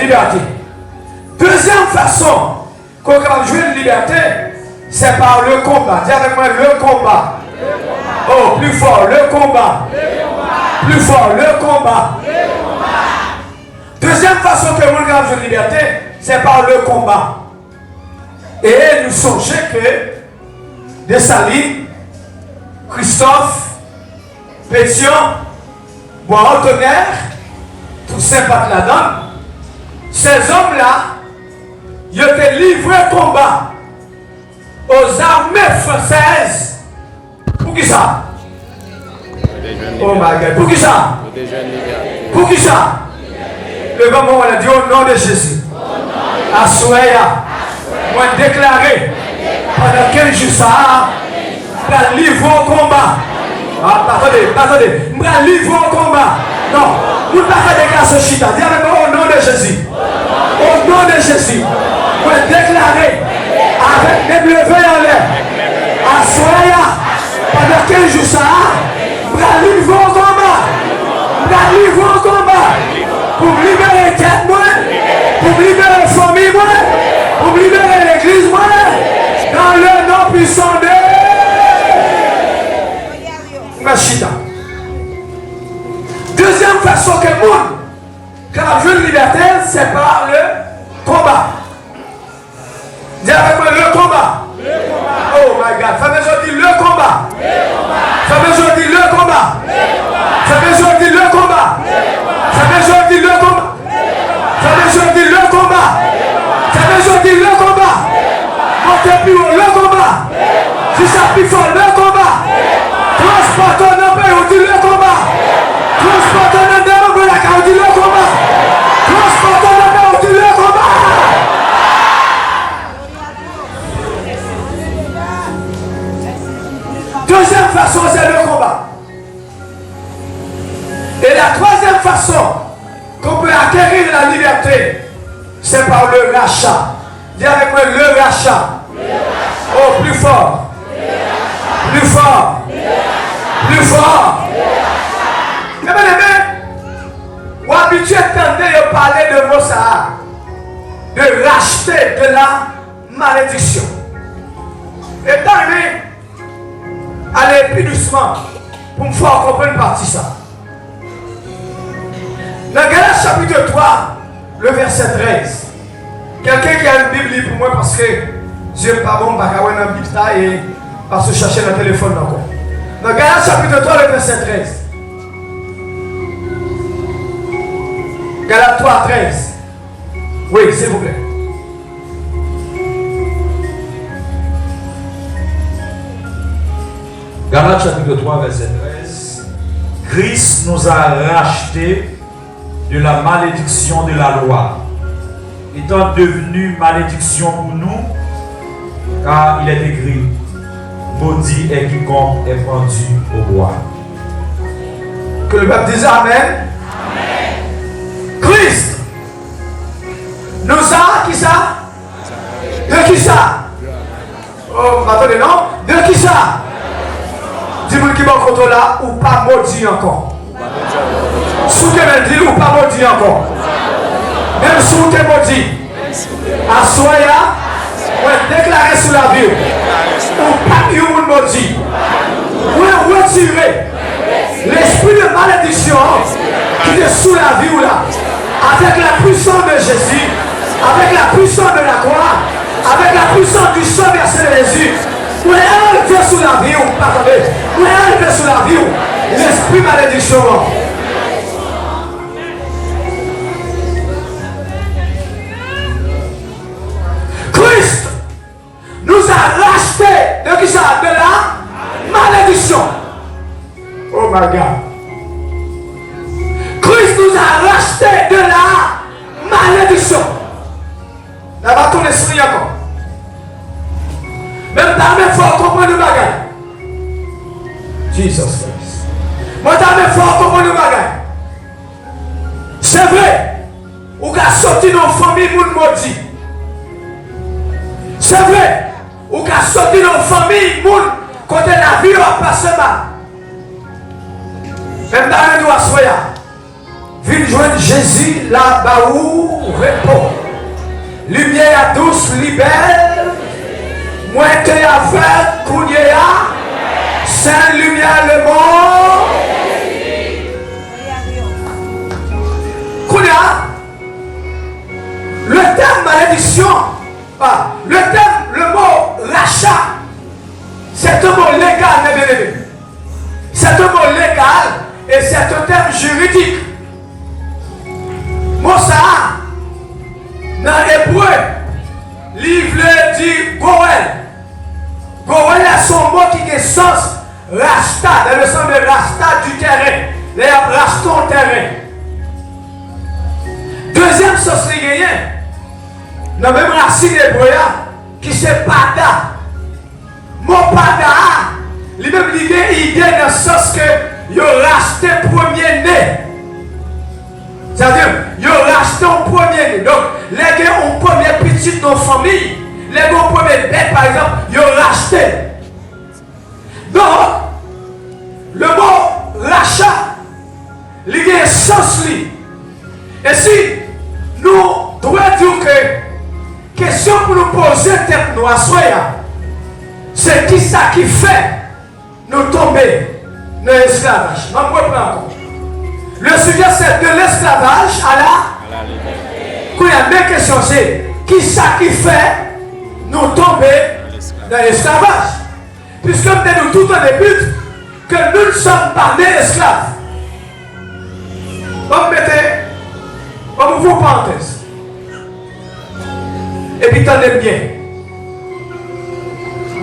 liberté. Deuxième façon qu'on va jouer une liberté, c'est par le combat. Dis avec moi le combat. Oh, plus fort, le combat. Plus fort, le combat. Deuxième façon que nous avons une liberté, c'est par le combat. Et nous songeons que Dessalines, Christophe, Pétion, Bois-Tonnerre, tous ces pattes là-dedans, ces hommes-là, ils étaient livrés combat aux armées françaises. Pour qui ça? Oh my God. Pour qui ça? Pour qui ça? Le moment où on a dit au nom de Jésus. Assoya. Moi déclaré pendant 15 jours ça, la livre au combat. Ah, attendez. Moi livre au combat. Non, vous ne pouvez pas déclarer ce chita. Dis avec moi au nom de Jésus. Au nom de Jésus. Moi déclaré avec mes levées en l'air. Assoya. Pendant 15 jours ça, la livre au combat. La livre au combat. Pour libérer tête moi, pour libérer la famille moi, pour libérer l'église moi, dans le nom puissant de Machita. Deuxième façon que le monde, quand on veut une liberté, c'est par le combat. Dis avec moi le combat. Oh my God, ça veut dire le combat. Ça veut dire le combat. Ça veut dire le combat. Ça veut dire le combat. Ça veut dire le combat. Ça veut dire le combat. Montez plus haut, le combat. Si ça plus fort, le combat. Transportons nos pays, on dit le combat. Transportons nos pays, on dit le combat. Transportons nos pays, on dit le combat. Deuxième façon, c'est le combat. Et la troisième façon qu'on peut acquérir la liberté, c'est par le rachat. Dis avec moi le rachat. Oh, plus fort. Plus fort. Plus fort. Eh bien, vous habituez à parler de mots ça, de racheter de la malédiction. Et allez plus doucement pour me faire comprendre une partie ça. Dans Galates chapitre 3, le verset 13. Quelqu'un qui a une Bible lit pour moi parce que je n'aime pas bon, je ne vais pas Bible et parce que je cherchais le téléphone encore. Dans Galates chapitre 3, le verset 13. Galates 3, 13. Oui, s'il vous plaît. Galates chapitre 3, verset 13. Christ nous a rachetés de la malédiction de la loi, étant devenu malédiction pour nous, car il est écrit, maudit est quiconque est pendu au bois. Que le peuple dise Amen. Amen. Christ nous a, qui ça? De qui ça? Oh, attendez, non? De qui ça? Dis-moi qui m'a contrôlé là, ou pas maudit encore. Sous que me dit ou pas maudit encore. Même sous que maudit. Assoya, ou déclaré sous la vie. Ou pas eu un maudit. Ou retirer l'esprit de malédiction qui est sous la vie ou là. Avec la puissance de Jésus, avec la puissance de la croix, avec la puissance du sang versé de Jésus. Ou est enlevé sous la vie ou pas attendez. Ou est enlevé sous la vie ou l'esprit malédiction. Christ nous a racheté de qui ça? De la malédiction. Oh my God. Christ nous a racheté de la malédiction. Là-bas, ton esprit encore. Même ta main fort comprendre le bagage. Jesus Christ. Moi, ta main fort comprendre le bagage. C'est vrai. Ou qu'a sorti dans la famille, moun maudit. C'est vrai. Ou qu'a sorti dans la famille, moun côté la vie, on passe mal. Même ta main doit soyer. Viens joindre Jésus là-bas où repos. Lumière douce, libère. Moi t'es avec Kounia. Sainte lumière le monde. Kounia. Le terme malédiction, le mot rachat, c'est un mot légal, mes bien-aimés. C'est un mot légal et c'est un terme juridique. Mot ça, dans l'hébreu, livre dit Goël. Goël a son mot qui a sens rasta, dans le sens de rasta du terrain. Les rastons terrain. Deuxième sens ligé, dans la même racine hébreu, qui c'est pada. Mot pada, lui-même l'idée dans le sens que il a racheté premier né. C'est-à-dire, il a racheté un premier né. Donc, les gars ont premier petit dans la famille. Les gars ont premier bête, par exemple, il a racheté. Donc, le mot rachat, il a un sens. Et si nous devons dire que question pour nous poser tête nous à soi, c'est qui ça qui fait nous tomber dans l'esclavage. Je vais encore. Le sujet c'est de l'esclavage à la liberté. La même question c'est qui ça qui fait nous tomber dans l'esclavage. Puisque nous tout au début que nous ne sommes pas nés esclaves. On vous parenthèse. Et puis tenez bien.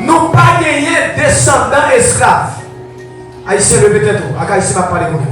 Nous pas gagné descendants esclaves. Haïtien, répétez tout. Haïtien va parler comme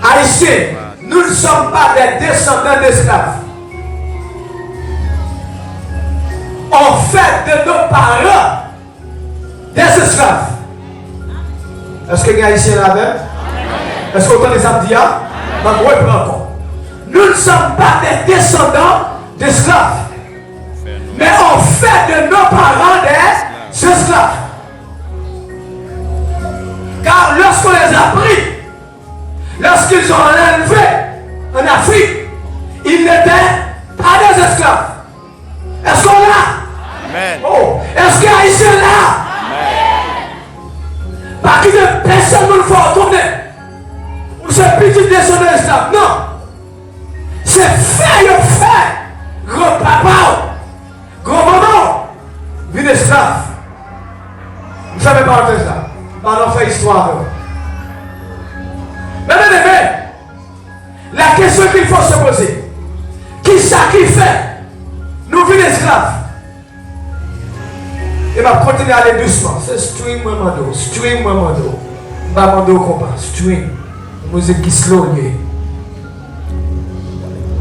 ça. Haïtien, nous ne sommes pas des descendants d'esclaves. On fait de nos parents des esclaves. Est-ce que les Haïtiens là-bas? Est-ce qu'on entend les abdias? Nous ne sommes pas des descendants d'esclaves. Mais on fait de nos parents des esclaves. Car lorsqu'on les a pris, lorsqu'ils ont enlevé en Afrique, ils n'étaient pas des esclaves. Est-ce qu'on l'a? Amen. Oh, est-ce qu'il y a ici là? Par qui de personne ne va retourner? Ou c'est petit descendant d'esclaves? Non. C'est fait. Gros papa, gros maman, vie d'esclave. Vous savez pas entendre ça. On fait histoire. Mais la question qu'il faut se poser, qui ça qui fait nous vie d'esclaves? Et va continuer à aller doucement. C'est string moi mando. Pas mando compas. String. Musique qui slow.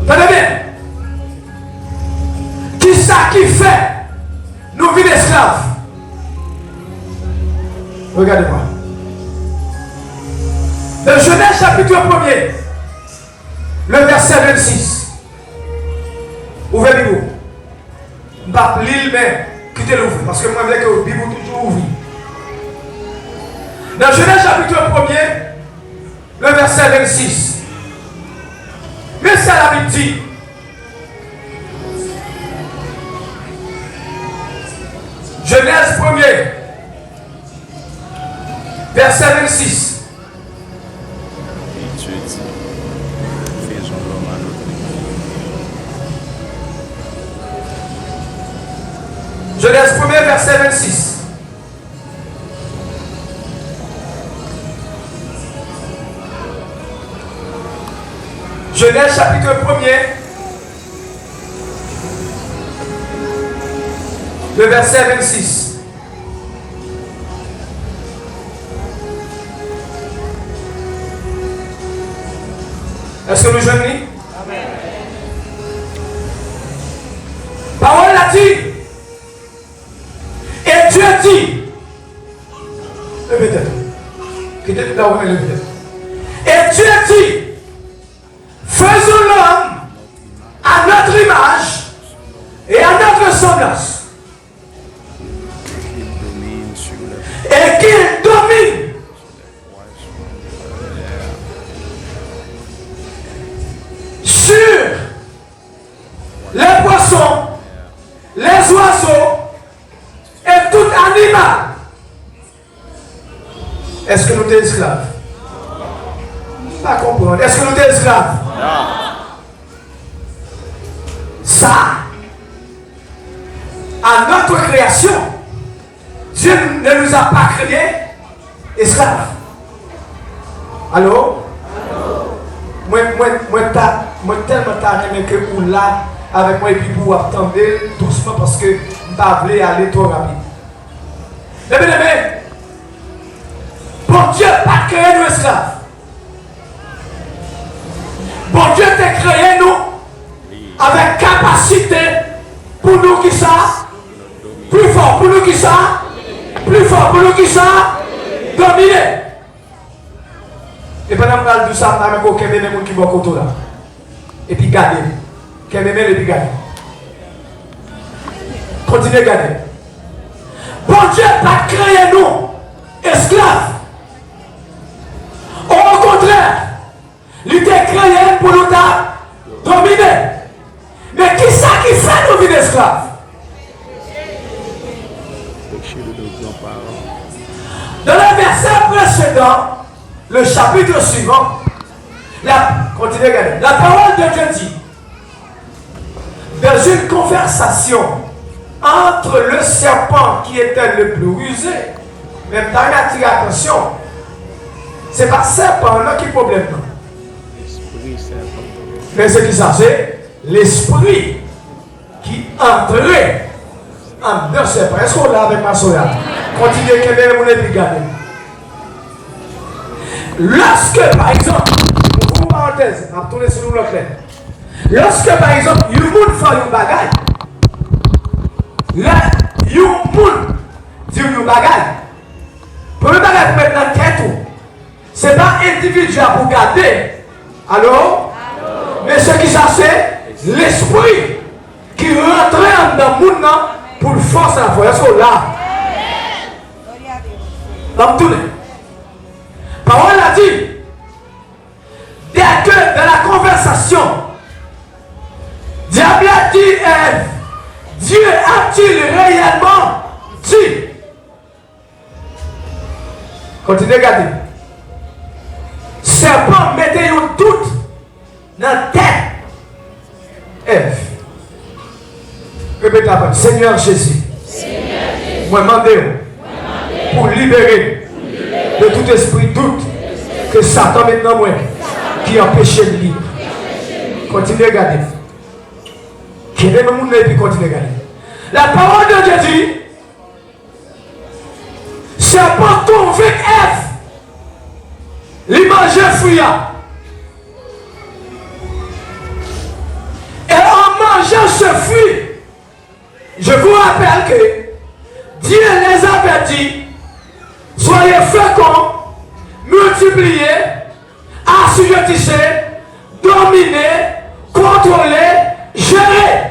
Tenez bien. Qui ça qui fait nous vie d'esclaves? Regardez-moi. Le Genèse chapitre 1er, le verset 26. Ouvrez-vous. Je ne vais pas lire, mais quittez l'ouvrir. Parce que moi, je veux que le Bible toujours ouvert. Dans Genèse chapitre 1er, le verset 26. Mais ça la Bible dit. Genèse 1er, verset 26. Genèse 1er, verset 26. Genèse chapitre 1er, le verset 26. Est-ce que nous joignons? Amen. Parole l'a dit. Et Dieu dit. Et Dieu dit. Faisons l'homme à notre image et à notre semblance. Et qu'il domine les oiseaux et tout animal. Est-ce que nous sommes esclaves? Pas comprendre. Est-ce que nous sommes esclaves? Non. Ça, à notre création, Dieu ne nous a pas créés esclaves. Allô? Moi tellement aimé que vous là avec moi et puis vous attendez doucement parce que je ne voulais aller trop rapide. Mais bien aimé, bon Dieu n'a pas créé nous esclaves. Bon Dieu t'a créé nous avec capacité pour nous qui ça, plus fort pour nous qui ça, plus fort pour nous qui ça, dominer. Et pendant que je parle de ça, je vais vous dire qui va côté là. Et puis garder. Qui va et puis garder. Continuez à garder. Bon Dieu n'a pas créé nous esclaves. Au contraire, il t'a créé pour nous dominer. Mais qui ça qui fait nous vivre esclaves? Dans le verset précédent, le chapitre suivant, continuez à regarder. La parole de Dieu dit, dans une conversation entre le serpent qui était le plus rusé, même dans la attention, c'est pas le serpent là qui est le problème. Mais ce qui ça, c'est l'esprit qui entrait en deux serpents. Est-ce qu'on l'a avec ma soeur? Continuez à regarder mon épigade. Lorsque, par exemple, pour parenthèse, on va tourner sur l'autre lettre. Lorsque, par exemple, il y a un monde fait un bagage, là, il y a un monde dit un bagage, pour le bagage mettre dans la tête, ce n'est pas individuel pour garder. Alors, mais ce qui ça, c'est l'esprit qui rentre dans le monde pour le forcer la foi. Est-ce qu'on l'a? On va tourner. Parole a dit, dès que dans la conversation, diable a dit, Dieu a-t-il réellement dit? Continuez à regarder. Serpent, mettez-vous toutes dans la tête. Ève. Répétez après. Seigneur Jésus. Moi demandez pour libérer de tout esprit doute que Satan maintenant moi qui empêche de libre. Continuez à regarder. Qui est même et puis continuez à regarder. La parole de Dieu dit, serpent convainc Ève, l'image fouilla. Et en mangeant ce fruit, je vous rappelle que Dieu les avait dit, soyez féconds, multipliez, assujettissez, dominez, contrôlez, gérez.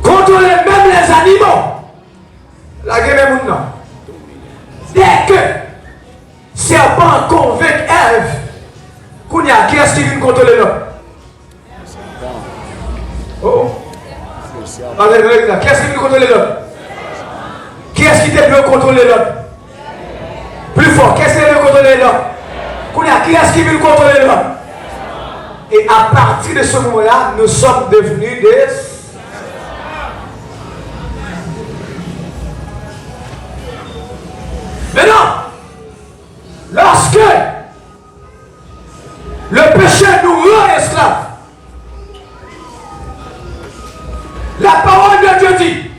Contrôlez même les animaux. La guerre est maintenant. Dès que serpent convainc Ève, qui est-ce qui vient contrôler l'homme? Oh. Qui est-ce qui vient contrôler l'homme? Qui est-ce qui veut contrôler l'homme? Plus fort, qu'est-ce qui veut contrôler l'homme? Qui est-ce qui veut contrôler l'homme? Et à partir de ce moment-là, nous sommes devenus des... Maintenant, lorsque le péché nous rend esclaves, la parole de Dieu dit,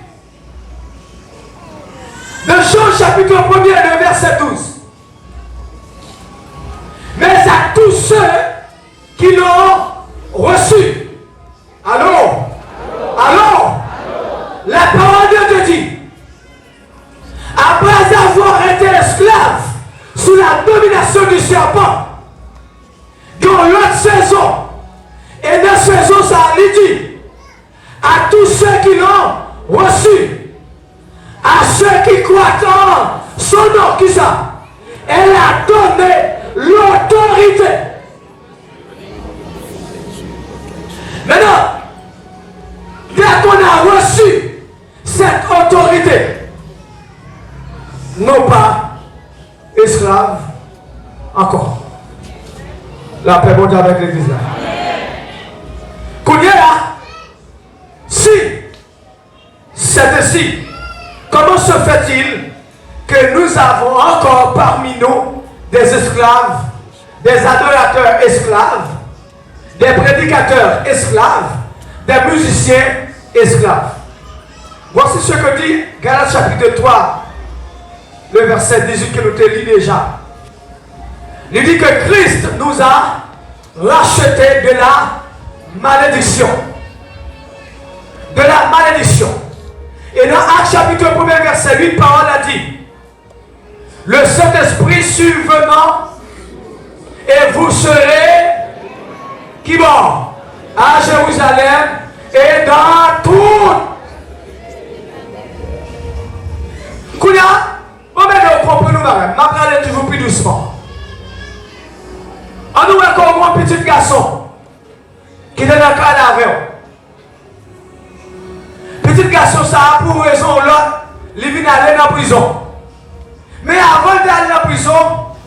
dans Jean chapitre 1er, le verset 12, mais à tous ceux qui l'ont reçu, alors, la parole de Dieu dit, après avoir été esclave sous la domination du serpent, dans l'autre saison, et dans la saison, ça a dit, à tous ceux qui l'ont reçu, à ceux qui croient en son nom, qui ça? Elle a donné l'autorité. Maintenant, dès qu'on a non pas esclaves encore. La paix monte avec l'église là. Kounia là, si c'est ainsi, comment se fait-il que nous avons encore parmi nous des esclaves, des adorateurs esclaves, des prédicateurs esclaves, des musiciens esclaves? Voici ce que dit Galates chapitre 3, le verset 18 que nous te lis déjà. Il dit que Christ nous a rachetés de la malédiction. De la malédiction. Et dans Actes chapitre 1 verset 8, parole a dit: le Saint-Esprit survenant, et vous serez qui bon à Jérusalem et dans tout. Kounia, on va nous comprendre nous même. Ma parole toujours plus doucement. On nous reconnaît un petit garçon qui est dans le cas avec. Petit garçon, ça a pour raison l'autre, il vient aller dans la prison. Mais avant d'aller dans la prison,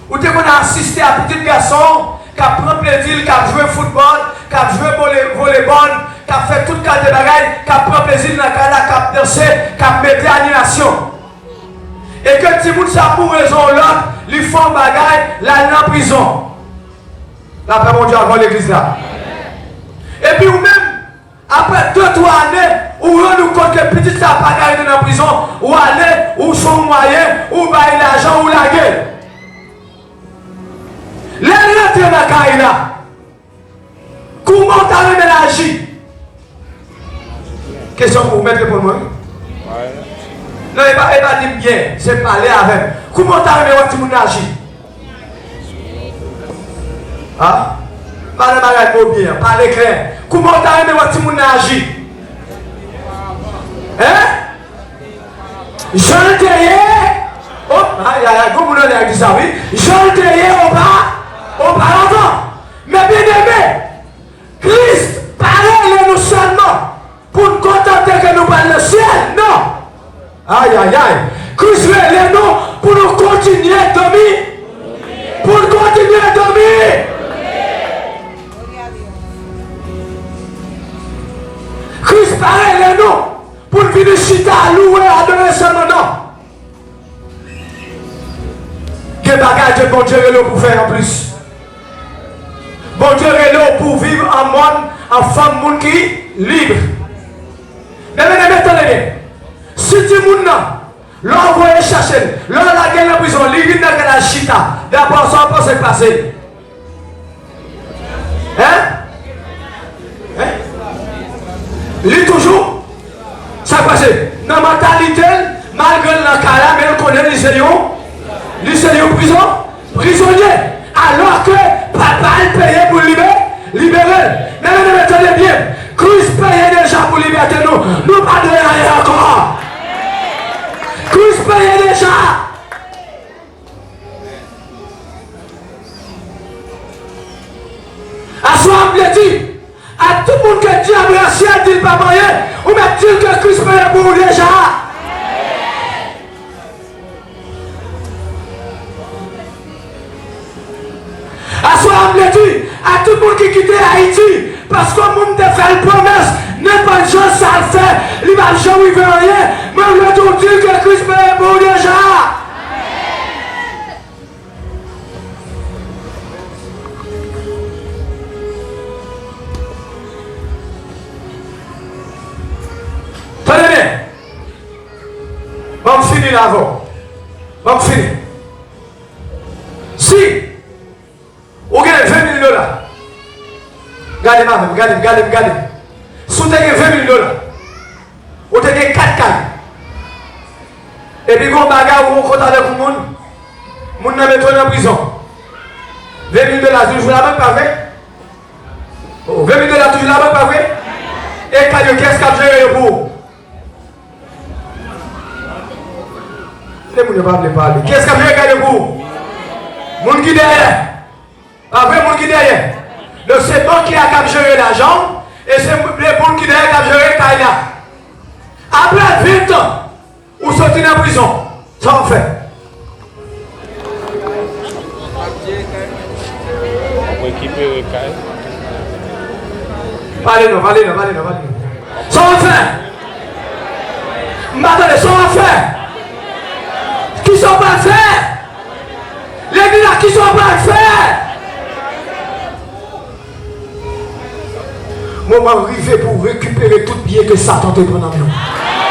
vous avez assisté à un petit garçon qui a pris plaisir, qui a joué football, qui a joué volleyball, qui a fait toute carte de bagaille, qui a pris plaisir dans la cas, qui a dansé, qui a mis animation. Et que tout le monde a pour raison l'autre, ils font bagaille, là dans la prison. La paix mon Dieu avant l'église là. Et puis vous-même, après 2-3 années, où on nous compte que petit ça pas gagné dans la prison, ou aller, ou son moyen, ou bailler l'argent, ou la gueule. Les rentrées dans la caille là. Comment t'as ménagé? Question pour vous mettre pour moi. Non, il va dire bien, c'est parler avec. Comment t'as ménagé? Ah? Parlez bien, parlez clair. Comment t'as aimé votre monde agir? Hein? Jean Théier. Oh, il y a comme on a dit ça, oui. Jean Théier auparavant. Mais bien aimé, Christ parle nous seulement pour nous contenter que nous parlons le ciel. Non. Aïe, aïe, aïe. Christ parle nous pour nous continuer à dormir. Pour nous continuer à dormir. Christ parle nous pour venir chita, louer, adorer seulement non. Quel bagage de bon Dieu est là pour faire en plus. Bon Dieu est là pour vivre en monde, en femme, monde qui libre. Mais attendez bien. Si tu monde l'envoyer chercher, l'on la gueule en prison, l'ivine dans la chita, d'abord ça va se passer. Hein? Lis toujours, ça passe. Dans la mentalité, malgré le cas, mais on connaît les prison, prisonnier. Alors que papa il payait pour libérer. Mais attendez bien, Christ payait déjà pour libérer nous. Nous pas de rien encore. Christ payait déjà. À soi, on dit. À tout le monde que Dieu a blessé, dit pas moyen, ou même dire que Christ paye pour vous déjà. À soi, on dit, à tout le monde qui quitte Haïti, parce que le monde a fait une promesse, n'importe chose ça le fait, il va jamais faire rien, mais on va dire que Christ paye pour vous déjà. On finit l'avant. On finit. Si vous avez 20 000 $, regardez ma regardez. Si vous avez 20 000 $, vous avez 4 cannes. Et puis vous avez un compte avec le monde, vous avez mis en prison. 20 000 $, toujours la même, pas vrai? 20 000 $, toujours la même, pas vrai? Et qu'est-ce que vous avez pour? Qu'est-ce que vous regardez pour? Mon qui derrière. Après, mon qui derrière. Donc, c'est bon qui a capturé l'argent et c'est le bon qui derrière qui a capturé Kaila. Après 20 ans, vous sortez de la prison. Ça en fait. récupérer Kai. Allez-nous. Sans enfin. M'attendez, sans enfin. Qui sont pas faits? L'église là, qui sont pas faits? Moment arrivé pour récupérer tout bien que Satan te prend en nous.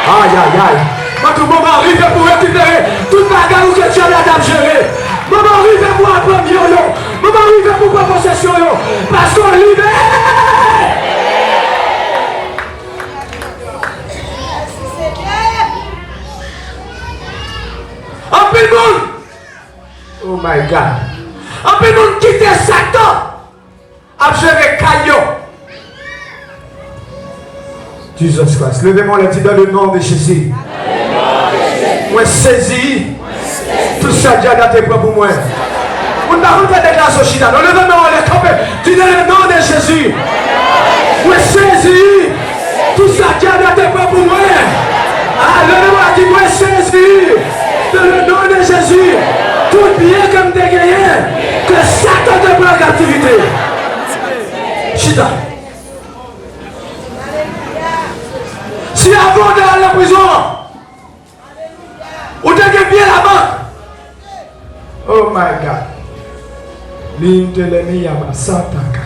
Aïe. Votre moment arrivé pour récupérer toute la bagarre que tu as la dame gérée. Moment arrivé pour apprendre yo. Moment arrivé pour prendre possession yo. Parce qu'on libère. En peu de monde. Oh my God. En peu de monde quitte Satan. A géré Caillot. Jesus Christ. Levez-moi les dit dans le nom de Jésus. Moi saisi tout ça Dieu a tes pour moi. Vous ne pouvez pas faire des glaces au chita. Levez-moi les camper. Dis dans le nom de Jésus. Moi saisi tout ça Dieu a tes pour moi. Ah, levez-moi, dis-moi saisi dans le nom de Jésus. Tout bien comme des guerriers que Satan te prend en captivité. Chita. Si avant dans la prison, ou t'as bien la banque. Oh my God. L'intellemi yama sataka.